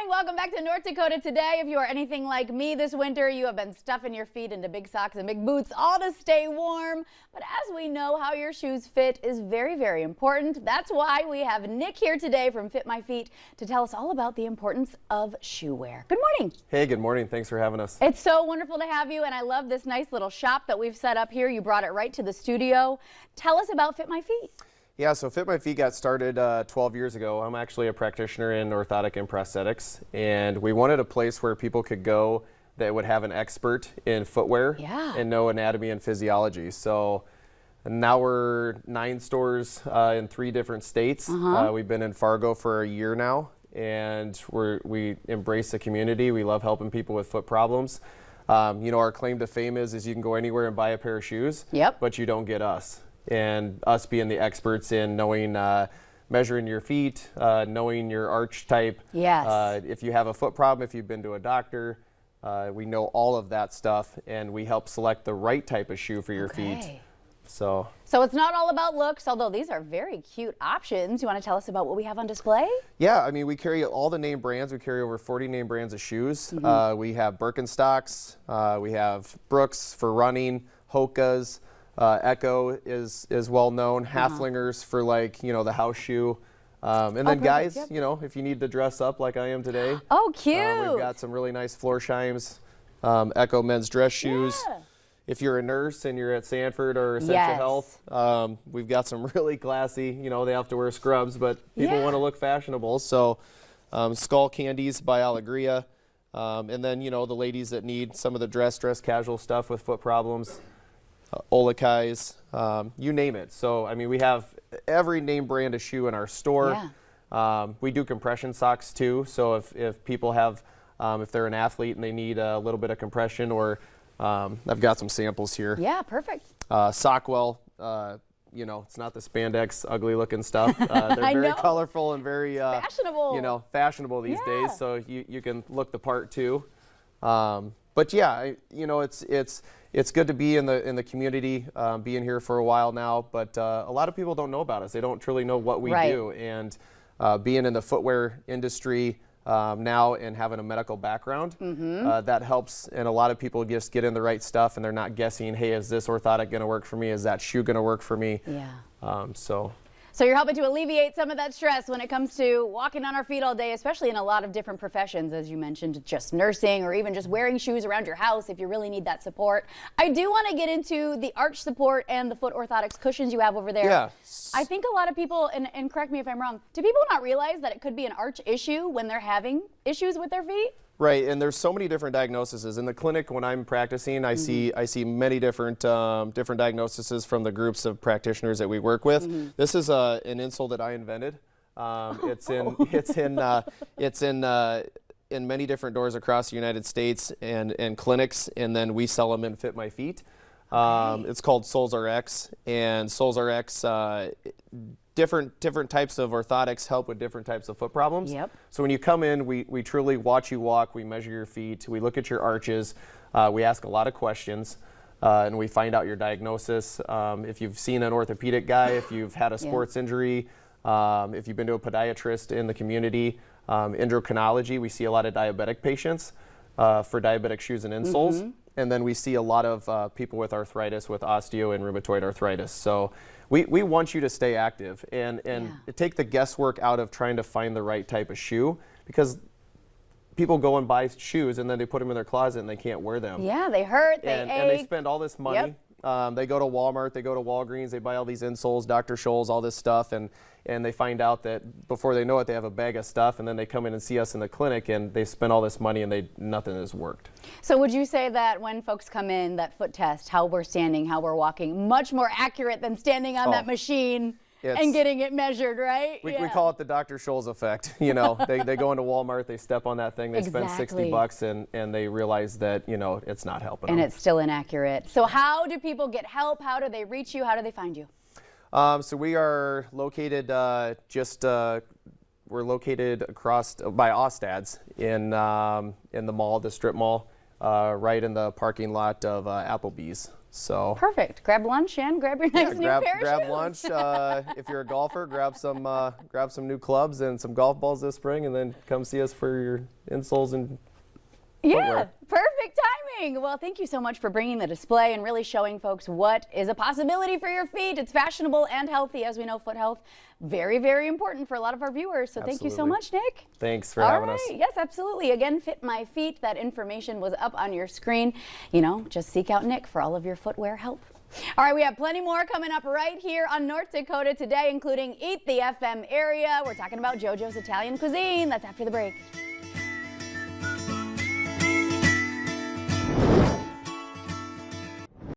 Welcome back to North Dakota Today. If you are anything like me this winter, you have been stuffing your feet into big socks and big boots, all to stay warm. But as we know, how your shoes fit is very, very important. That's why we have Nick here today from Fit My Feet to tell us all about the importance of shoe wear. Good morning. Hey, good morning. Thanks for having us. It's so wonderful to have you, and I love this nice little shop that we've set up here. You brought it right to the studio. Tell us about Fit My Feet. Yeah, so Fit My Feet got started 12 years ago. I'm actually a practitioner in orthotic and prosthetics, and we wanted a place where people could go that would have an expert in footwear and know anatomy and physiology. So now we're 9 stores in 3 different states. We've been in Fargo for a year now, and we embrace the community. We love helping people with foot problems. You know, our claim to fame is you can go anywhere and buy a pair of shoes, but you don't get us. And us being the experts in knowing, measuring your feet, knowing your arch type. If you have a foot problem, if you've been to a doctor, we know all of that stuff, and we help select the right type of shoe for your feet. So it's not all about looks, although these are very cute options. You want to tell us about what we have on display? Yeah, I mean, we carry all the name brands. We carry over 40 name brands of shoes. We have Birkenstocks, we have Brooks for running, Hoka's. Echo is well known, Haflingers for, like, you know, the house shoe. And then guys, you know, if you need to dress up like I am today. Oh, cute. We've got some really nice Florsheim's, Echo men's dress shoes. If you're a nurse and you're at Sanford or Essentia Health, we've got some really classy, you know, they have to wear scrubs, but people want to look fashionable. So Skull Candies by Alegria. And then, you know, the ladies that need some of the dress casual stuff with foot problems. Olakai's, you name it. So, I mean, we have every name brand of shoe in our store. We do compression socks too. So if people have, if they're an athlete and they need a little bit of compression, or I've got some samples here. Yeah, perfect. Sockwell, you know, it's not the spandex ugly looking stuff. They're very colorful and very fashionable. You know, fashionable these days. So you can look the part too. But yeah, you know, it's good to be in the community, being here for a while now, but a lot of people don't know about us. They don't truly know what we do, and being in the footwear industry now and having a medical background, that helps, and a lot of people just get in the right stuff and they're not guessing, hey, is this orthotic going to work for me? Is that shoe going to work for me? So you're helping to alleviate some of that stress when it comes to walking on our feet all day, especially in a lot of different professions, as you mentioned, just nursing or even just wearing shoes around your house if you really need that support. I do want to get into the arch support and the foot orthotics cushions you have over there. I think a lot of people, and correct me if I'm wrong, do people not realize that it could be an arch issue when they're having issues with their feet? Right, and there's so many different diagnoses. In the clinic, when I'm practicing, I see many different diagnoses from the groups of practitioners that we work with. This is an insole that I invented. It's in many different doors across the United States and clinics, and then we sell them in Fit My Feet. It's called Soles RX, and Soles RX. Different types of orthotics help with different types of foot problems. So when you come in, we truly watch you walk, we measure your feet, we look at your arches, we ask a lot of questions, and we find out your diagnosis. If you've seen an orthopedic guy, if you've had a sports injury, if you've been to a podiatrist in the community, endocrinology, we see a lot of diabetic patients for diabetic shoes and insoles. And then we see a lot of people with arthritis, with osteo and rheumatoid arthritis. So we want you to stay active and take the guesswork out of trying to find the right type of shoe, because people go and buy shoes and then they put them in their closet and they can't wear them. Yeah, they hurt, they ache. And they spend all this money. They go to Walmart, they go to Walgreens, they buy all these insoles, Dr. Scholl's, all this stuff, and they find out that before they know it, they have a bag of stuff, and then they come in and see us in the clinic, and they spend all this money, and nothing has worked. So would you say that when folks come in, that foot test, how we're standing, how we're walking, much more accurate than standing on that machine and getting it measured, right? We call it the Dr. Scholl's effect. You know, they go into Walmart, they step on that thing, they spend $60, and they realize that, you know, it's not helping them. And it's still inaccurate. So how do people get help? How do they reach you? How do they find you? So we are located we're located across by Ostad's in the mall, the strip mall, right in the parking lot of Applebee's. So perfect. Grab lunch and grab your nice new pair of shoes. Grab lunch. If you're a golfer, grab some new clubs and some golf balls this spring, and then come see us for your insoles and footwear. Perfect timing. Well, thank you so much for bringing the display and really showing folks what is a possibility for your feet. It's fashionable and healthy. As we know, foot health, very, very important for a lot of our viewers. So thank you so much, Nick. Thanks for having us. Yes, absolutely. Again, Fit My Feet. That information was up on your screen. You know, just seek out Nick for all of your footwear help. All right, we have plenty more coming up right here on North Dakota Today, including Eat the FM area. We're talking about JoJo's Italian cuisine. That's after the break.